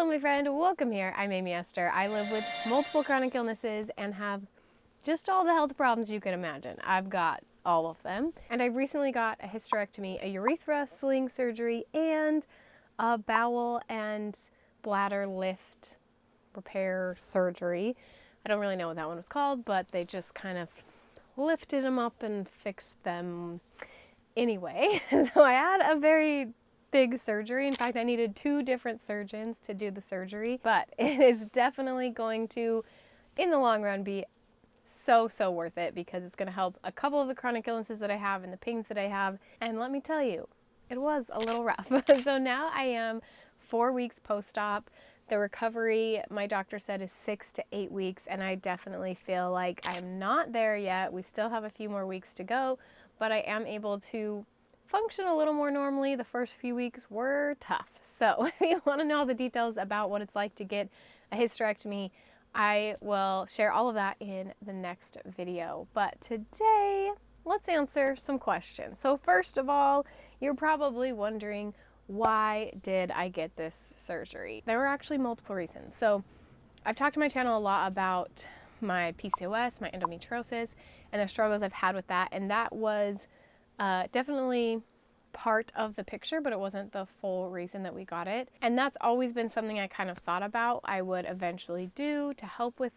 Hello, my friend. Welcome here. I'm Aimee Esther. I live with multiple chronic illnesses and have just all the health problems you can imagine. I've got all of them. And I recently got a hysterectomy, a urethra sling surgery, and a bowel and bladder lift repair surgery. I don't really know what that one was called, but they just kind of lifted them up and fixed them anyway. So I had a very big surgery. In fact, I needed 2 different surgeons to do the surgery, but it is definitely going to, in the long run, be so worth it because it's going to help a couple of the chronic illnesses that I have and the pains that I have. And let me tell you, it was a little rough. So now I am 4 weeks post-op. The recovery, my doctor said, is 6 to 8 weeks, and I definitely feel like I'm not there yet. We still have a few more weeks to go, but I am able to function a little more normally. The first few weeks were tough. So if you want to know all the details about what it's like to get a hysterectomy, I will share all of that in the next video. But today, let's answer some questions. So first of all, you're probably wondering, why did I get this surgery? There were actually multiple reasons. So I've talked to my channel a lot about my PCOS, my endometriosis, and the struggles I've had with that. And that was definitely part of the picture, but it wasn't the full reason that we got it. And that's always been something I kind of thought about I would eventually do to help with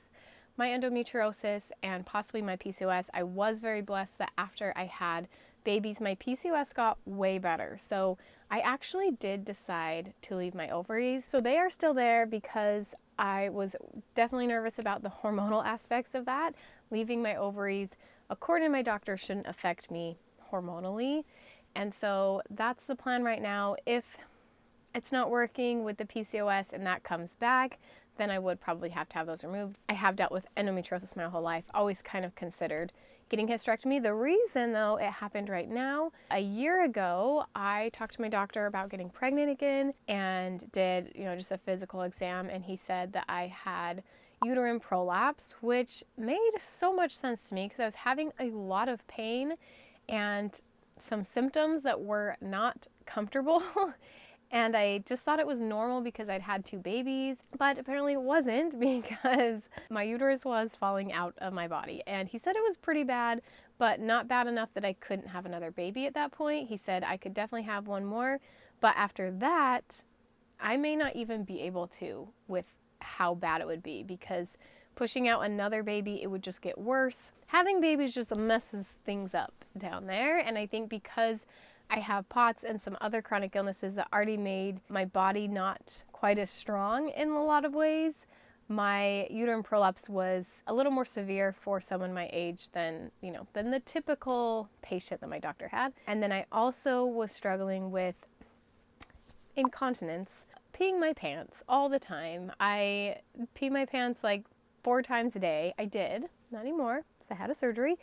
my endometriosis and possibly my PCOS. I was very blessed that after I had babies, my PCOS got way better. So I actually did decide to leave my ovaries. So they are still there because I was definitely nervous about the hormonal aspects of that. Leaving my ovaries, according to my doctor, shouldn't affect me hormonally. And so that's the plan right now. If it's not working with the PCOS and that comes back, then I would probably have to have those removed. I have dealt with endometriosis my whole life, always kind of considered getting hysterectomy. The reason though it happened right now, a year ago, I talked to my doctor about getting pregnant again and did, just a physical exam, and he said that I had uterine prolapse, which made so much sense to me because I was having a lot of pain and some symptoms that were not comfortable. And I just thought it was normal because I'd had 2 babies, but apparently it wasn't because my uterus was falling out of my body. And he said it was pretty bad, but not bad enough that I couldn't have another baby at that point. He said I could definitely have one more, but after that, I may not even be able to with how bad it would be because pushing out another baby, it would just get worse. Having babies just messes things up down there. And I think because I have POTS and some other chronic illnesses that already made my body not quite as strong in a lot of ways, my uterine prolapse was a little more severe for someone my age than the typical patient that my doctor had. And then I also was struggling with incontinence, peeing my pants all the time. I pee my pants like 4 times a day. I did, not anymore, because I had a surgery.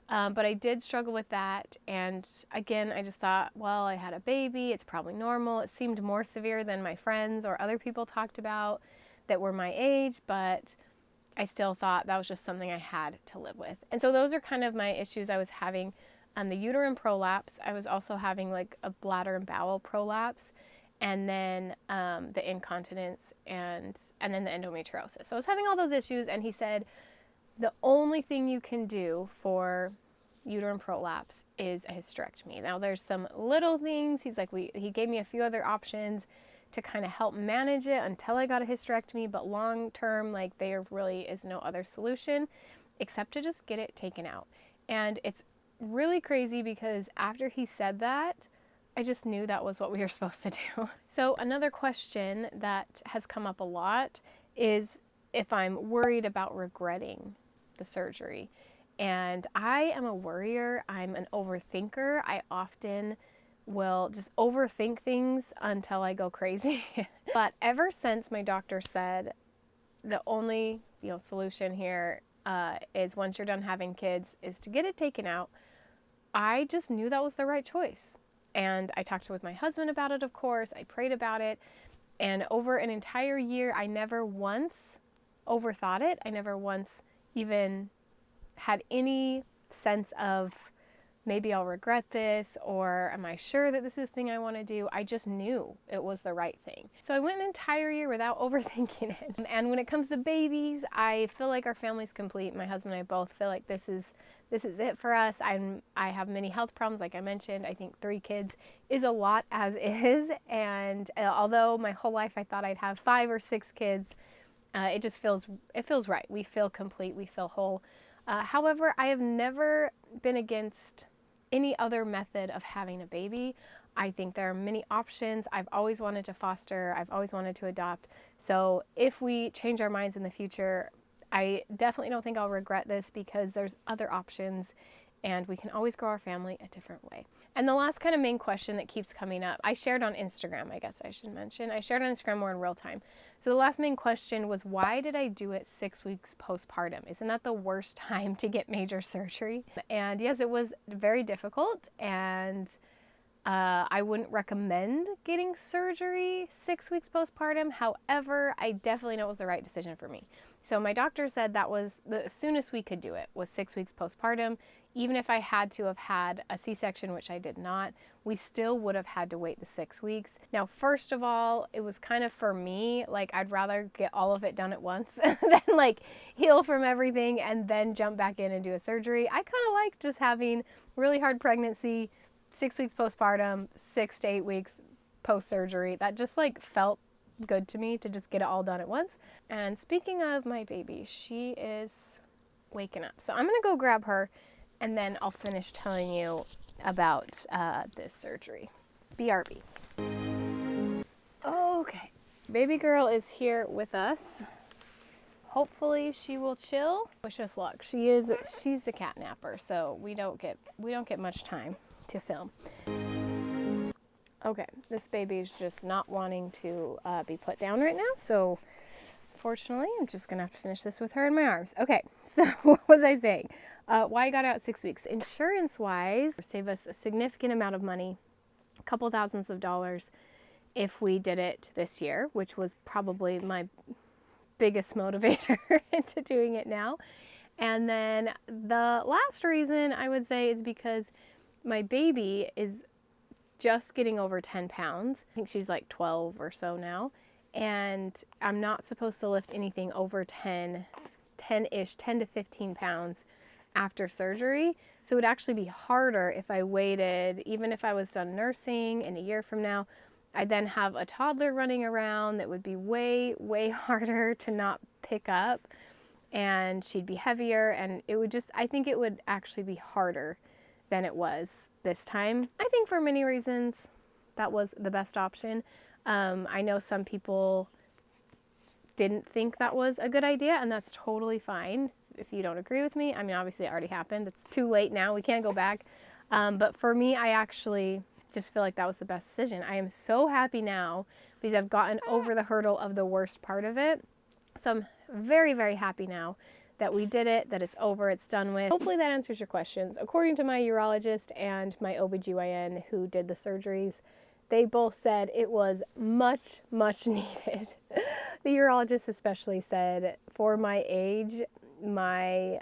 But I did struggle with that. And again, I just thought, well, I had a baby. It's probably normal. It seemed more severe than my friends or other people talked about that were my age, but I still thought that was just something I had to live with. And so those are kind of my issues I was having. The uterine prolapse, I was also having like a bladder and bowel prolapse, and then the incontinence and then the endometriosis. So I was having all those issues, and he said, the only thing you can do for uterine prolapse is a hysterectomy. Now there's some little things. He's like, he gave me a few other options to kind of help manage it until I got a hysterectomy, but long term, like there really is no other solution except to just get it taken out. And it's really crazy because after he said that, I just knew that was what we were supposed to do. So another question that has come up a lot is if I'm worried about regretting the surgery. And I am a worrier. I'm an overthinker. I often will just overthink things until I go crazy. But ever since my doctor said the only solution here is once you're done having kids is to get it taken out, I just knew that was the right choice. And I talked with my husband about it, of course. I prayed about it. And over an entire year, I never once overthought it. I never once even had any sense of maybe I'll regret this, or am I sure that this is the thing I want to do? I just knew it was the right thing. So I went an entire year without overthinking it. And when it comes to babies, I feel like our family's complete. My husband and I both feel like this is it for us. I have many health problems, like I mentioned. I think 3 kids is a lot as is. And although my whole life I thought I'd have 5 or 6 kids, it feels right. We feel complete. We feel whole. However, I have never been against any other method of having a baby. I think there are many options. I've always wanted to foster. I've always wanted to adopt. So if we change our minds in the future, I definitely don't think I'll regret this, because there's other options and we can always grow our family a different way. And the last kind of main question that keeps coming up, I shared on Instagram, I guess I should mention. I shared on Instagram more in real time. So the last main question was, why did I do it 6 weeks postpartum? Isn't that the worst time to get major surgery? And yes, it was very difficult, and I wouldn't recommend getting surgery 6 weeks postpartum. However, I definitely know it was the right decision for me. So my doctor said that was the soonest we could do it, was 6 weeks postpartum. Even if I had to have had a C-section, which I did not, we still would have had to wait the 6 weeks. Now, first of all, it was kind of, for me, like, I'd rather get all of it done at once than like heal from everything and then jump back in and do a surgery. I kind of like just having really hard pregnancy, 6 weeks postpartum, 6 to 8 weeks post-surgery. That just like felt good to me, to just get it all done at once. And speaking of my baby, she is waking up. So I'm gonna go grab her, and then I'll finish telling you about this surgery. BRB. Okay, baby girl is here with us. Hopefully she will chill. Wish us luck. She's a cat napper, so we don't get much time to film. Okay, this baby is just not wanting to be put down right now, so fortunately I'm just gonna have to finish this with her in my arms. Okay, so what was I saying? Why I got out 6 weeks. Insurance wise, save us a significant amount of money, a couple thousands of dollars, if we did it this year, which was probably my biggest motivator into doing it now. And then the last reason I would say is because my baby is just getting over 10 pounds. I think she's like 12 or so now. And I'm not supposed to lift anything over 10-ish, 10 to 15 pounds after surgery. So it would actually be harder if I waited, even if I was done nursing in a year from now. I'd then have a toddler running around that would be way, way harder to not pick up. And she'd be heavier, and it would just, I think it would actually be harder than it was this time. I think for many reasons that was the best option. I know some people didn't think that was a good idea, and that's totally fine if you don't agree with me. I mean, obviously it already happened. It's too late now. We can't go back. But for me, I actually just feel like that was the best decision. I am so happy now because I've gotten over the hurdle of the worst part of it. So I'm very, very happy now that we did it, that it's over, it's done with. Hopefully that answers your questions. According to my urologist and my OBGYN who did the surgeries, they both said it was much, much needed. The urologist especially said, for my age, my,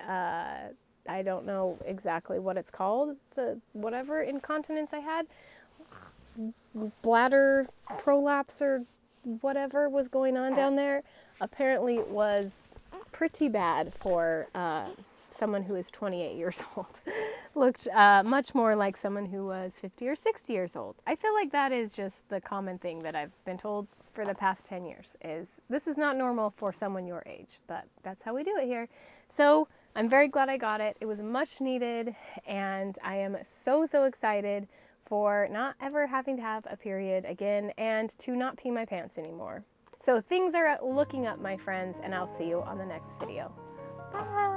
I don't know exactly what it's called, the whatever incontinence I had, bladder prolapse or whatever was going on down there, apparently was pretty bad for someone who is 28 years old. Looked much more like someone who was 50 or 60 years old. I feel like that is just the common thing that I've been told for the past 10 years is this is not normal for someone your age, but that's how we do it here. So I'm very glad I got it. It was much needed, and I am so, so excited for not ever having to have a period again and to not pee my pants anymore. So things are looking up, my friends, and I'll see you on the next video. Bye!